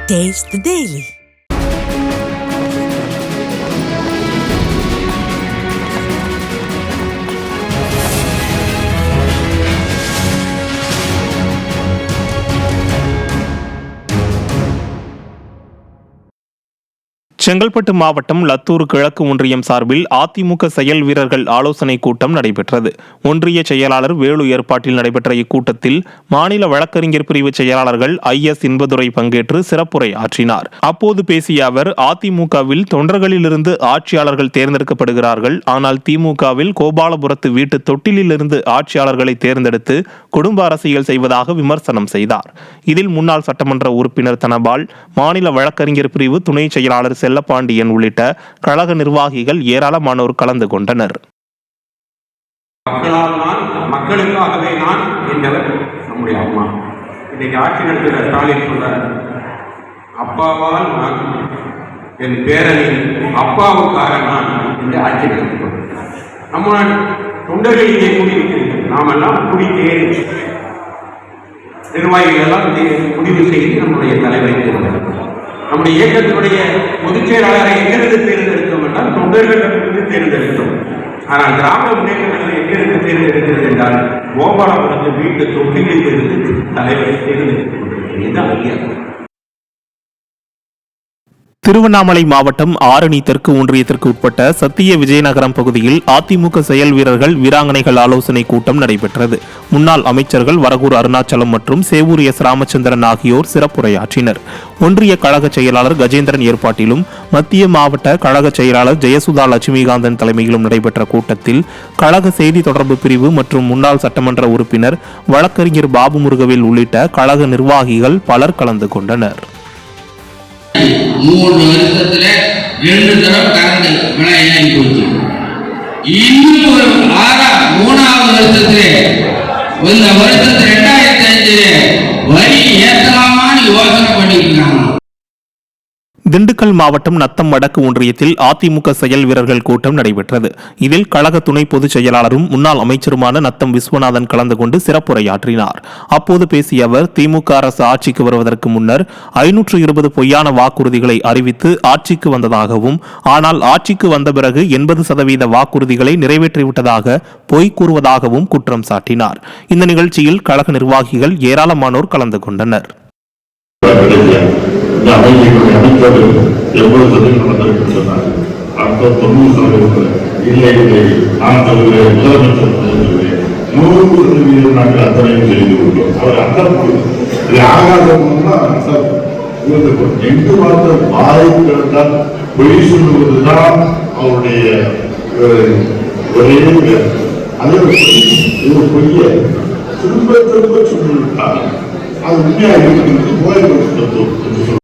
Taste the Daily. Chengalpattu மாவட்டம் லத்தூர் கிழக்கு ஒன்றியம் சார்பில் அதிமுக செயல் வீரர்கள் ஆலோசனை கூட்டம் நடைபெற்றது. ஒன்றிய செயலாளர் வேலு ஏற்பாட்டில் நடைபெற்ற இக்கூட்டத்தில் மாநில வழக்கறிஞர் பிரிவு செயலாளர்கள் IS இன்பதுரை பங்கேற்று சிறப்புரை ஆற்றினார். அப்போது பேசிய அவர், அதிமுகவில் தொண்டர்களிலிருந்து ஆட்சியாளர்கள் தேர்ந்தெடுக்கப்படுகிறார்கள். ஆனால் திமுகவில் கோபாலபுரத்து வீட்டு தொட்டிலிலிருந்து ஆட்சியாளர்களை தேர்ந்தெடுத்து குடும்ப அரசியல் செய்வதாக விமர்சனம் செய்தார். இதில் முன்னாள் சட்டமன்ற உறுப்பினர் தனபால், மாநில வழக்கறிஞர் பிரிவு துணை செயலாளர் செல்லப்பாண்டியன் உள்ளிட்ட கழக நிர்வாகிகள் ஏராளமானோர் கலந்து கொண்டனர். மக்களுக்காகவே நான் என்றவர் நம்முடைய அம்மா. இன்னைக்கு ஆட்சி நடத்துகிற ஸ்டாலின் சொல்றார், அப்பாவால் நான், என் பேரனின் அப்பாவுக்காக நான் என்று ஆட்சி நடத்துகிறோம். நம்ம தொண்டர்கள் இங்கே கூடியிருக்கிறீர்கள். நாமெல்லாம் குடி தேடி நிர்வாகிகள் எல்லாம் முடிவு செய்து நம்முடைய தலைவரை தேர்ந்தெடுக்கிறோம். நம்முடைய இயக்கத்தினுடைய பொதுச் செயலாளரை எங்கிருந்து தேர்ந்தெடுத்தோம் என்றால் தொண்டர்களிடமிருந்து தேர்ந்தெடுத்தோம். ஆனால் திராவிட முன்னேற்ற கழகம் எங்கிருந்து தேர்ந்தெடுக்கிறது என்றால் கோபாலபுரத்து வீட்டு தொட்டிலில் இருந்து தலைவரை தேர்ந்தெடுக்கப்பட்டிருக்கிறது. இதுதான் வித்தியாசம். திருவண்ணாமலை மாவட்டம் ஆரணி தெற்கு ஒன்றியத்திற்கு உட்பட்ட சத்திய விஜயநகரம் பகுதியில் அதிமுக செயல் வீரர்கள் வீராங்கனைகள் ஆலோசனை கூட்டம் நடைபெற்றது. முன்னாள் அமைச்சர்கள் வரகூர் அருணாச்சலம் மற்றும் சேவூர் S. ராமச்சந்திரன் ஆகியோர் சிறப்புரையாற்றினர். ஒன்றிய கழக செயலாளர் கஜேந்திரன் ஏற்பாட்டிலும் மத்திய மாவட்ட கழக செயலாளர் ஜெயசுதா லட்சுமிகாந்தன் தலைமையிலும் நடைபெற்ற கூட்டத்தில் கழக செய்தி தொடர்பு பிரிவு மற்றும் முன்னாள் சட்டமன்ற உறுப்பினர் வழக்கறிஞர் பாபு முருகவேல் உள்ளிட்ட கழக நிர்வாகிகள் பலர் கலந்து கொண்டனர். 3 வருஷத்துல 2 தடவை கரண்ட் விலை ஏறி போச்சு. இன்னும் ஒரு 3வது வருஷத்துல இந்த வருஷத்துல 2005 வரி ஏற்றலாமான்னு யோசனை பண்ணிருக்காங்க. திண்டுக்கல் மாவட்டம் நத்தம் வடக்கு ஒன்றியத்தில் அதிமுக செயல் வீரர்கள் கூட்டம் நடைபெற்றது. இதில் கழக துணை பொதுச் செயலாளரும் முன்னாள் அமைச்சருமான நத்தம் விஸ்வநாதன் கலந்து கொண்டு சிறப்புரையாற்றினார். அப்போது பேசிய அவர், திமுக அரசு ஆட்சிக்கு வருவதற்கு முன்னர் 520 பொய்யான வாக்குறுதிகளை அறிவித்து ஆட்சிக்கு வந்ததாகவும், ஆனால் ஆட்சிக்கு வந்த பிறகு 80% வாக்குறுதிகளை நிறைவேற்றிவிட்டதாக பொய் கூறுவதாகவும் குற்றம் சாட்டினார். இந்த நிகழ்ச்சியில் கழக நிர்வாகிகள் ஏராளமானோர் கலந்து கொண்டனர். இந்த அமைச்சர்களுடைய அமைச்சர்கள் 80% நடந்திருக்கு சொன்னார். அடுத்த 90% இல்லை இல்லை நான் சொல்கிறேன், முதலமைச்சர் சொல்கிறேன், 100% நாங்கள் அத்தனையும் செய்து கொண்டோம். அவர் அந்த ஆகாதம்னா எங்கு பார்த்த வாய்ப்புகள் பொய் சொல்லுவதுதான் அவருடைய ஒரே அதே பொய்ய திரும்ப திரும்ப சொல்லிவிட்டார். அது உண்மையாக இருக்கிறது நோய் என்று சொல்லுவாங்க.